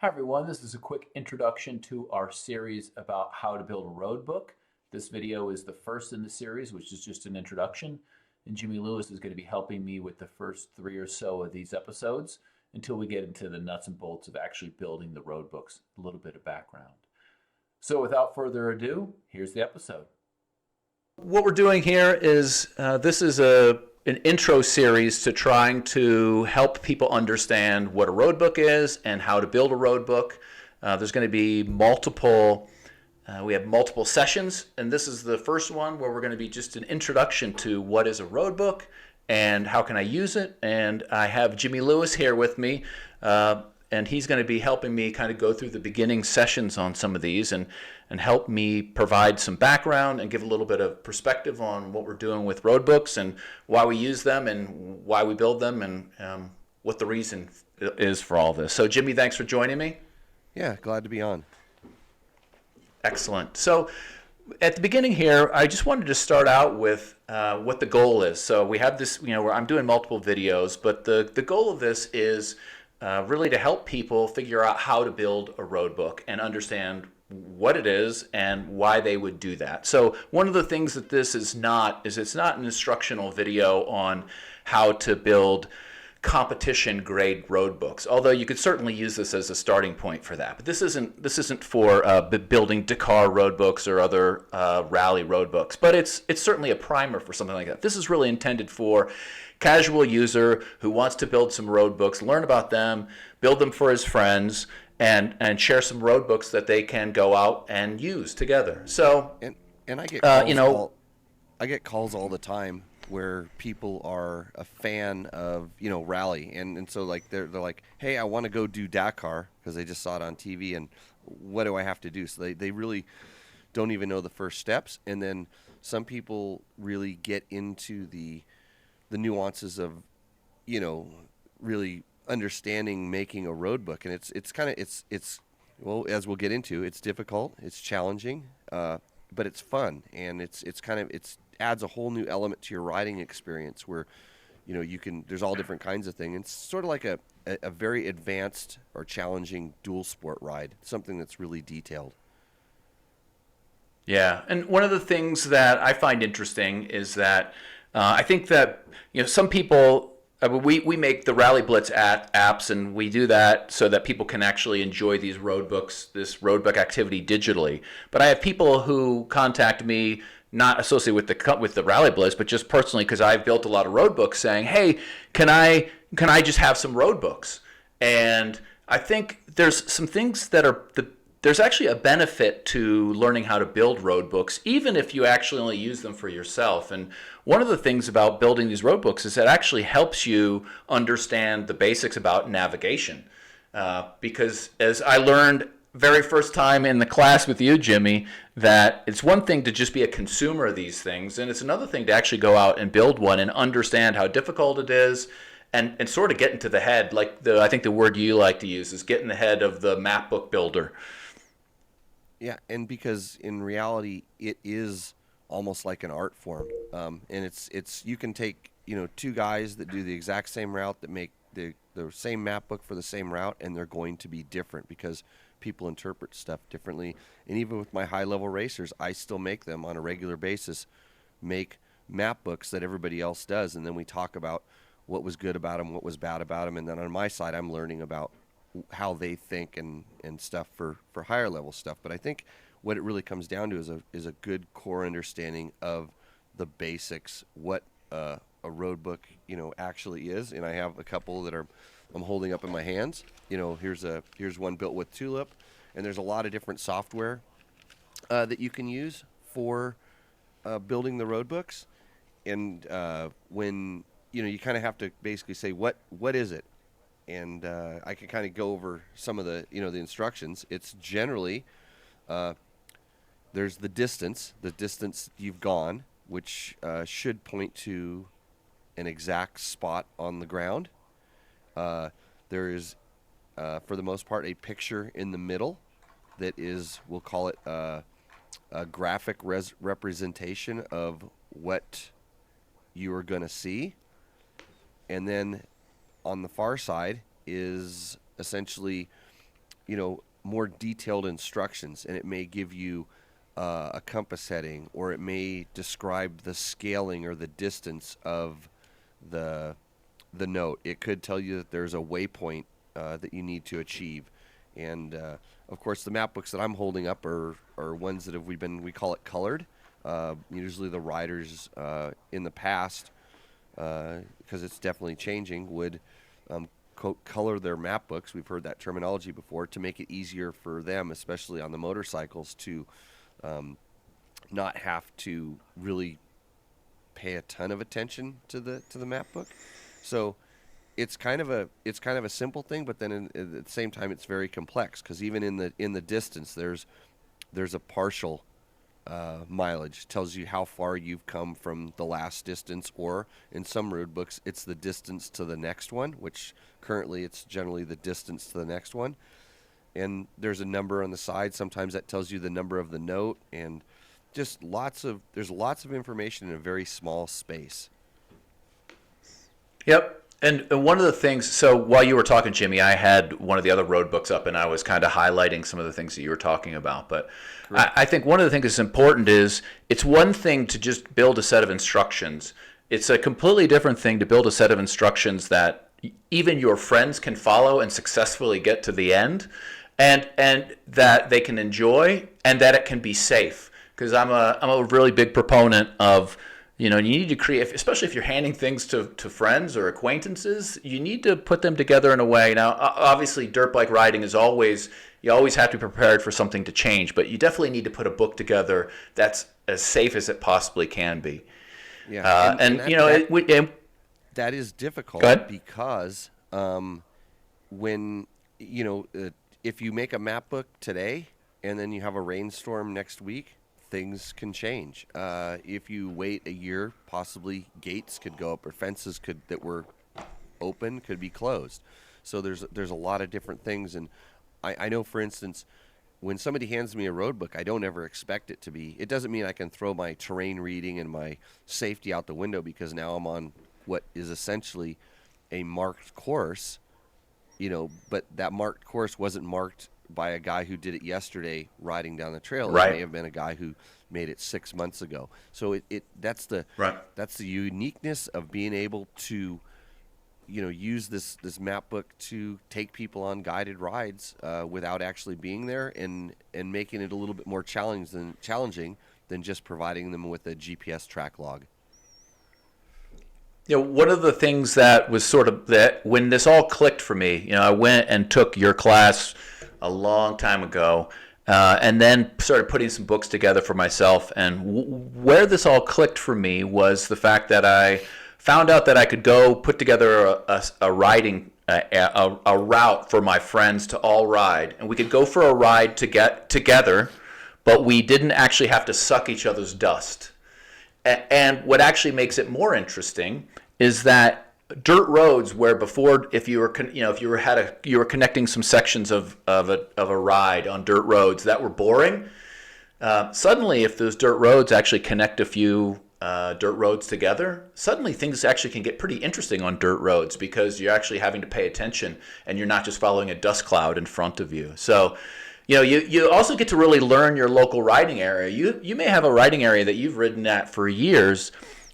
Hi everyone, this is a quick introduction to our series about how to build a road book. This video is the first in the series, which is just an introduction, and Jimmy Lewis is going to be helping me with the first three or so of these episodes until we get into the nuts and bolts of actually building the road books, a little bit of background. So without further ado, here's the episode. What we're doing here is this is an intro series to trying to help people understand what a road book is and how to build a road book. There's going to be we have multiple sessions, and this is the first one where we're going to be just an introduction to what is a road book and how can I use it. And I have Jimmy Lewis here with me, and he's going to be helping me kind of go through the beginning sessions on some of these and help me provide some background and give a little bit of perspective on what we're doing with road books and why we use them and why we build them and what the reason is for all this. So Jimmy, thanks for joining me. Yeah, glad to be on. Excellent. So at the beginning here, I just wanted to start out with what the goal is. So we have this, where I'm doing multiple videos, but the goal of this is really to help people figure out how to build a road book and understand what it is and why they would do that. So one of the things that this is not is it's not an instructional video on how to build competition grade road books, although you could certainly use this as a starting point for that. But this isn't for building Dakar road books or other rally road books, but it's certainly a primer for something like that. This is really intended for casual user who wants to build some road books, learn about them, build them for his friends, and share some road books that they can go out and use together. So And I get I get calls all the time where people are a fan of rally, and so like they're like, hey, I want to go do Dakar because they just saw it on TV, and what do I have to do? So they really don't even know the first steps, and then some people really get into the nuances of really understanding making a road book, and it's well, as we'll get into, it's difficult, it's challenging, but it's fun, and it's adds a whole new element to your riding experience where there's all different kinds of things. It's sort of like a very advanced or challenging dual sport ride, something that's really detailed. Yeah, and one of the things that I find interesting is that I think that some people we make the Rally Blitz apps, and we do that so that people can actually enjoy these road books, this road book activity digitally. But I have people who contact me not associated with the Rally Blitz, but just personally because I've built a lot of road books, saying, "Hey, can I just have some road books?" And I think there's some things that there's actually a benefit to learning how to build road books, even if you actually only use them for yourself. And one of the things about building these road books is it actually helps you understand the basics about navigation. Because as I learned very first time in the class with you, Jimmy, that it's one thing to just be a consumer of these things, and it's another thing to actually go out and build one and understand how difficult it is, and sort of get into the head, like I think the word you like to use is get in the head of the map book builder. Yeah, and because in reality it is almost like an art form, and it's you can take two guys that do the exact same route that make the same map book for the same route, and they're going to be different because people interpret stuff differently. And even with my high level racers, I still make them on a regular basis, make map books that everybody else does, and then we talk about what was good about them, what was bad about them, and then on my side I'm learning about how they think and stuff for higher level stuff. But I think what it really comes down to is a good core understanding of the basics, what a road book actually is. And I have a couple that I'm holding up in my hands. Here's one built with Tulip, and there's a lot of different software that you can use for building the road books. And when you kind of have to basically say what is it. And I can kind of go over some of the the instructions. It's generally there's the distance you've gone, which should point to an exact spot on the ground. There is, for the most part, a picture in the middle that is, we'll call it a graphic representation of what you are going to see. And then on the far side is essentially more detailed instructions, and it may give you a compass heading, or it may describe the scaling or the distance of the note. It could tell you that there's a waypoint that you need to achieve. And of course, the map books that I'm holding up are ones that we call it colored. Usually the riders in the past, because it's definitely changing, would quote, color their map books. We've heard that terminology before, to make it easier for them, especially on the motorcycles, to not have to really pay a ton of attention to the map book. So it's kind of a simple thing, but then at the same time it's very complex, because even in the distance there's a partial mileage. It tells you how far you've come from the last distance, or in some road books it's the distance to the next one, which currently it's generally the distance to the next one. And there's a number on the side. Sometimes that tells you the number of the note, and just there's lots of information in a very small space. Yep. And one of the things, so while you were talking, Jimmy, I had one of the other road books up, and I was kind of highlighting some of the things that you were talking about. But I think one of the things that's important is, it's one thing to just build a set of instructions. It's a completely different thing to build a set of instructions that even your friends can follow and successfully get to the end, and that they can enjoy, and that it can be safe. Because I'm a really big proponent of, you need to create, especially if you're handing things to friends or acquaintances, you need to put them together in a way. Now, obviously, dirt bike riding is you always have to be prepared for something to change, but you definitely need to put a book together that's as safe as it possibly can be. Yeah, that is difficult, because when if you make a map book today and then you have a rainstorm next week, things can change. If you wait a year, possibly gates could go up, or fences that were open could be closed. So there's a lot of different things. And I know, for instance, when somebody hands me a road book, I don't ever expect it to be. It doesn't mean I can throw my terrain reading and my safety out the window, because now I'm on what is essentially a marked course. But that marked course wasn't marked by a guy who did it yesterday riding down the trail. Right. It may have been a guy who made it 6 months ago. So that's the uniqueness of being able to use this map book to take people on guided rides without actually being there, and making it a little bit more challenging than just providing them with a GPS track log. One of the things that was sort of that when this all clicked for me, I went and took your class a long time ago, and then started putting some books together for myself. And where this all clicked for me was the fact that I found out that I could go put together a riding a route for my friends to all ride, and we could go for a ride to get together, but we didn't actually have to suck each other's dust. And what actually makes it more interesting is that dirt roads, where before, if you were connecting some sections of a ride on dirt roads that were boring, suddenly if those dirt roads actually connect a few dirt roads together, suddenly things actually can get pretty interesting on dirt roads, because you're actually having to pay attention and you're not just following a dust cloud in front of you. So you also get to really learn your local riding area. You may have a riding area that you've ridden at for years,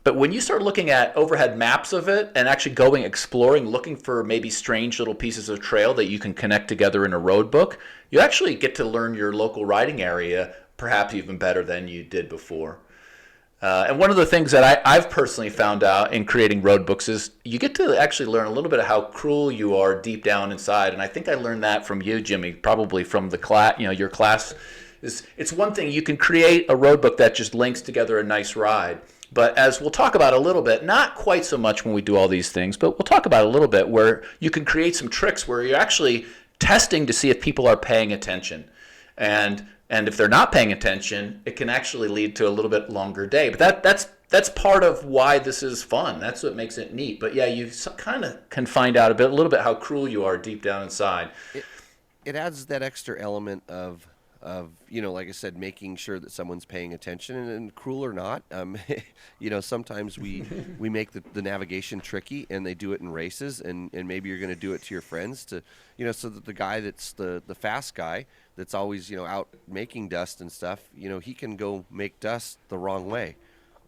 but when you start looking at overhead maps of it and actually going exploring, looking for maybe strange little pieces of trail that you can connect together in a road book, you actually get to learn your local riding area perhaps even better than you did before. And one of the things that I've personally found out in creating road books is you get to actually learn a little bit of how cruel you are deep down inside. And I think I learned that from you, Jimmy, probably from the class. Your class it's one thing, you can create a road book that just links together a nice ride. But as we'll talk about a little bit, not quite so much when we do all these things, but we'll talk about a little bit where you can create some tricks where you're actually testing to see if people are paying attention. And if they're not paying attention, it can actually lead to a little bit longer day. But that's part of why this is fun. That's what makes it neat. But yeah, you kind of can find out a little bit how cruel you are deep down inside. It adds that extra element of like I said, making sure that someone's paying attention, and cruel or not, sometimes we make the navigation tricky, and they do it in races, and maybe you're going to do it to your friends to, so that the guy that's the fast guy that's always, out making dust and stuff, he can go make dust the wrong way.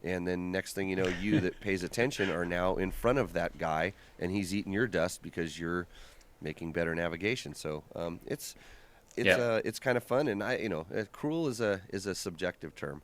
And then next thing you know, you that pays attention are now in front of that guy, and he's eating your dust because you're making better navigation. So it's kind of fun, and cruel is a subjective term.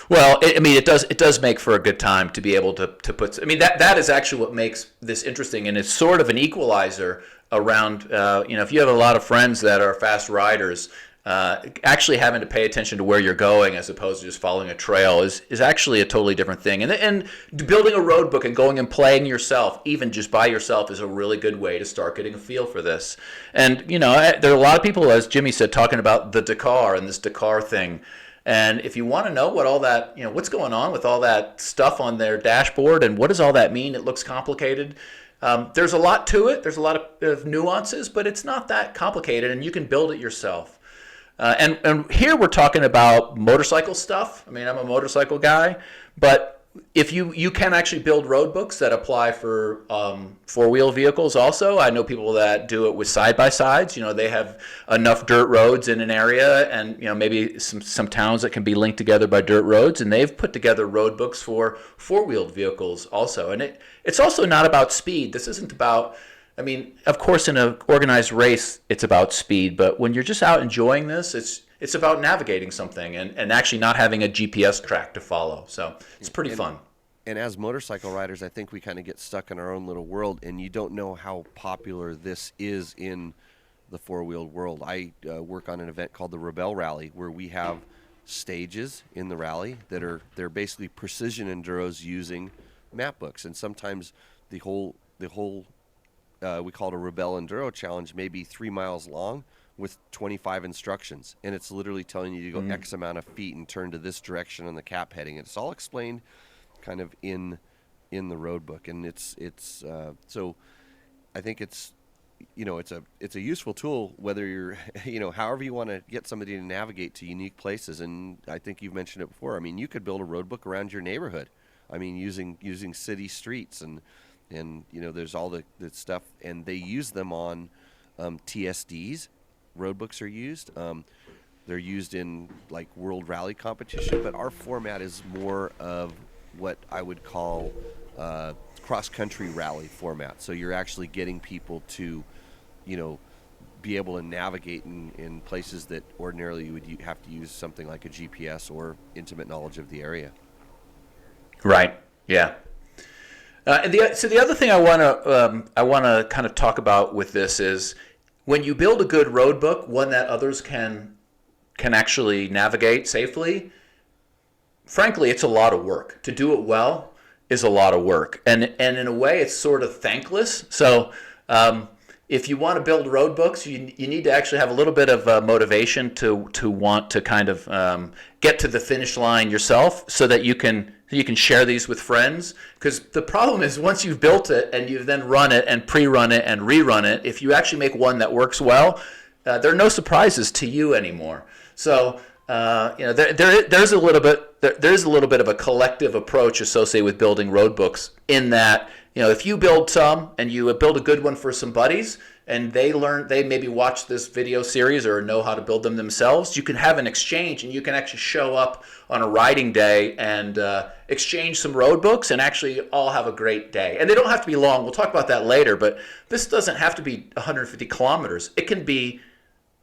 Well, it does make for a good time to be able to put. I mean, that is actually what makes this interesting, and it's sort of an equalizer around. If you have a lot of friends that are fast riders, actually having to pay attention to where you're going as opposed to just following a trail is actually a totally different thing. And building a road book and going and playing yourself, even just by yourself, is a really good way to start getting a feel for this. And, there are a lot of people, as Jimmy said, talking about the Dakar and this Dakar thing. And if you want to know what all that, what's going on with all that stuff on their dashboard and what does all that mean, it looks complicated. There's a lot to it. There's a lot of nuances, but it's not that complicated, and you can build it yourself. And here we're talking about motorcycle stuff. I mean, I'm a motorcycle guy, but if you can actually build road books that apply for four-wheel vehicles also. I know people that do it with side-by-sides. They have enough dirt roads in an area, and maybe some towns that can be linked together by dirt roads, and they've put together road books for four-wheeled vehicles also. And it's also not about speed. This isn't about, I mean, of course, in an organized race, it's about speed. But when you're just out enjoying this, it's about navigating something and actually not having a GPS track to follow. So it's pretty fun. And as motorcycle riders, I think we kind of get stuck in our own little world, and you don't know how popular this is in the four-wheeled world. I work on an event called the Rebel Rally, where we have stages in the rally they're basically precision enduros using map books, and sometimes the whole we call it a Rebel Enduro Challenge, maybe 3 miles long with 25 instructions, and it's literally telling you to go X amount of feet and turn to this direction on the cap heading. It's all explained kind of in the road book, and it's so I think it's a useful tool, whether you're however you want to get somebody to navigate to unique places. And I think you've mentioned it before. I mean, you could build a road book around your neighborhood. I mean, using city streets and there's all the stuff, and they use them on TSDs. Road books are used. They're used in like World Rally competition, but our format is more of what I would call cross-country rally format. So you're actually getting people to, be able to navigate in places that ordinarily you would have to use something like a GPS or intimate knowledge of the area. Right. Yeah. And the other thing I want to kind of talk about with this is when you build a good road book, one that others can actually navigate safely. Frankly, it's a lot of work. To do it well is a lot of work, and in a way, it's sort of thankless. So, if you want to build road books, you need to actually have a little bit of motivation to want to kind of get to the finish line yourself, so that you can share these with friends. Because the problem is, once you've built it and you've then run it and pre-run it and rerun it, if you actually make one that works well, there are no surprises to you anymore. So there's a little bit of a collective approach associated with building road books, in that if you build some and you build a good one for some buddies, and they maybe watch this video series or know how to build them themselves, you can have an exchange, and you can actually show up on a riding day and exchange some road books and actually all have a great day. And they don't have to be long. We'll talk about that later, but this doesn't have to be 150 kilometers. It can be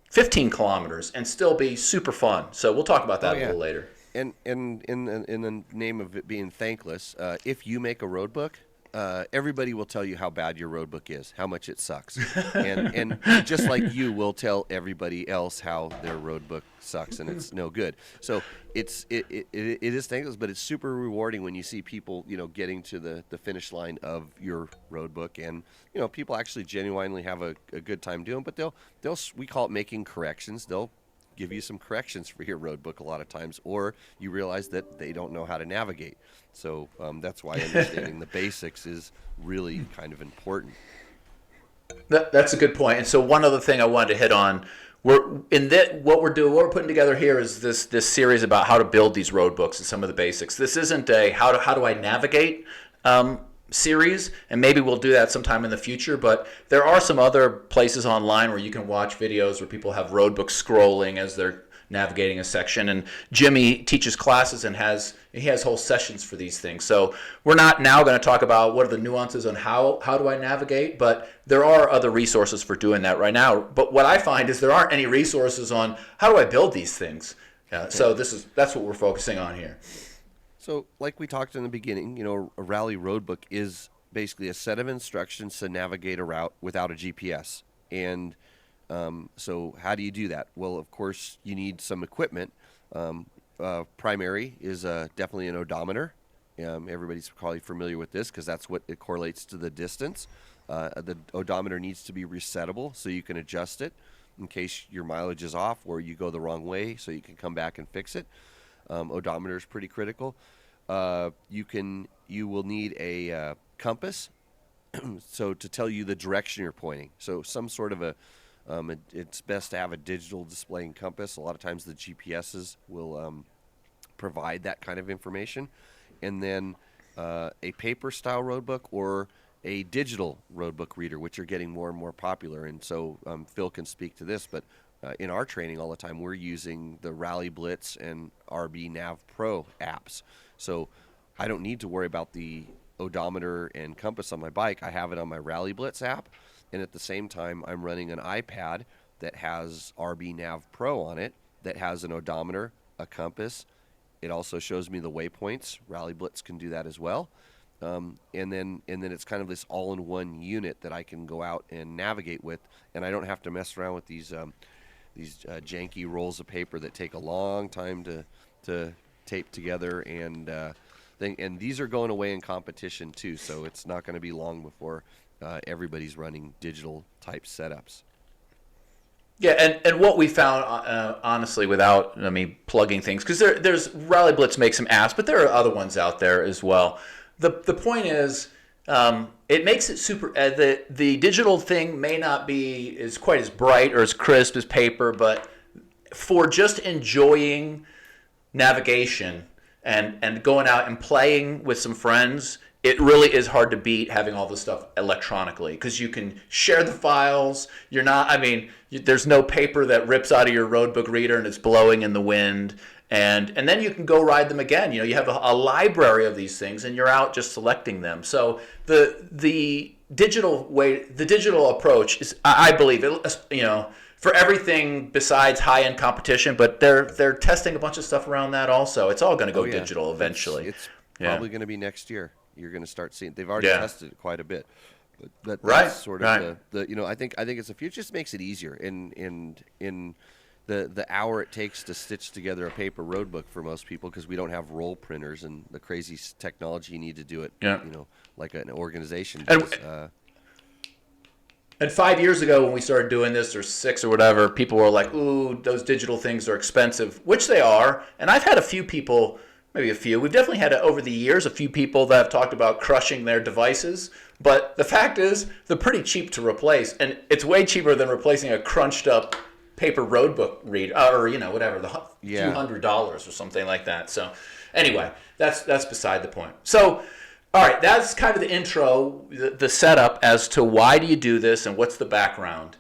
15 kilometers and still be super fun. So we'll talk about that a little later. And in the name of it being thankless, if you make a road book, everybody will tell you how bad your road book is, how much it sucks, and just like you will tell everybody else how their road book sucks and it's no good. So it is thankless, but it's super rewarding when you see people getting to the finish line of your road book, and people actually genuinely have a good time doing. But we call it making corrections. They'll give you some corrections for your road book a lot of times, or you realize that they don't know how to navigate. So that's why understanding the basics is really kind of important. That's a good point. And so one other thing I wanted to hit on what we're putting together here is this series about how to build these road books and some of the basics. This isn't a how do I navigate series, and maybe we'll do that sometime in the future. But there are some other places online where you can watch videos where people have road books scrolling as they're navigating a section. And Jimmy teaches classes and he has whole sessions for these things. So we're not now going to talk about what are the nuances on how do I navigate, but there are other resources for doing that right now. But what I find is there aren't any resources on how do I build these things. So that's what we're focusing on here. So, like we talked in the beginning, a rally roadbook is basically a set of instructions to navigate a route without a GPS. And so how do you do that? Well, of course, you need some equipment. Primary is definitely an odometer. Everybody's probably familiar with this because that's what it correlates to the distance. The odometer needs to be resettable so you can adjust it in case your mileage is off or you go the wrong way so you can come back and fix it. Odometer is pretty critical. You will need a compass, so to tell you the direction you're pointing. So some sort of it's best to have a digital displaying compass. A lot of times the GPSs will provide that kind of information, and then a paper style roadbook or a digital roadbook reader, which are getting more and more popular. And so Phil can speak to this, but in our training all the time, we're using the Rally Blitz and RB Nav Pro apps. So I don't need to worry about the odometer and compass on my bike. I have it on my Rally Blitz app. And at the same time, I'm running an iPad that has RB Nav Pro on it, that has an odometer, a compass. It also shows me the waypoints. Rally Blitz can do that as well. And then it's kind of this all-in-one unit that I can go out and navigate with, and I don't have to mess around with these janky rolls of paper that take a long time to tape together, and these are going away in competition too. So it's not going to be long before everybody's running digital type setups. Yeah, and what we found, honestly, without plugging things, because there's Rally Blitz makes some apps, but there are other ones out there as well. The point is, it makes it super. The digital thing may not be as quite as bright or as crisp as paper, but for just enjoying navigation and going out and playing with some friends, it really is hard to beat having all this stuff electronically because you can share the files. You're not. There's no paper that rips out of your roadbook reader and it's blowing in the wind. And then you can go ride them again. You have a library of these things, and you're out just selecting them. So the digital approach is, I believe, for everything besides high-end competition. But they're testing a bunch of stuff around that also. It's all going to go digital eventually. It's probably going to be next year. You're going to start seeing. They've already tested it quite a bit. But that's sort of the I think it's the future. Just makes it easier in the hour it takes to stitch together a paper roadbook for most people, because we don't have roll printers and the crazy technology you need to do it. Like an organization does. And 5 years ago when we started doing this, or 6 or whatever, people were like, "Ooh, those digital things are expensive," which they are. And I've had a few people, maybe a few. We've definitely had over the years a few people that have talked about crushing their devices. But the fact is, they're pretty cheap to replace, and it's way cheaper than replacing a crunched up paper roadbook reader, or whatever, the few $100 or something like that. So anyway, that's beside the point. So all right, that's kind of the intro, the setup as to why do you do this and what's the background.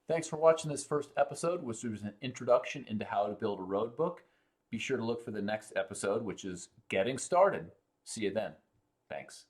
Thanks for watching this first episode, which was an introduction into how to build a road book. Be sure to look for the next episode, which is getting started. See you then. Thanks.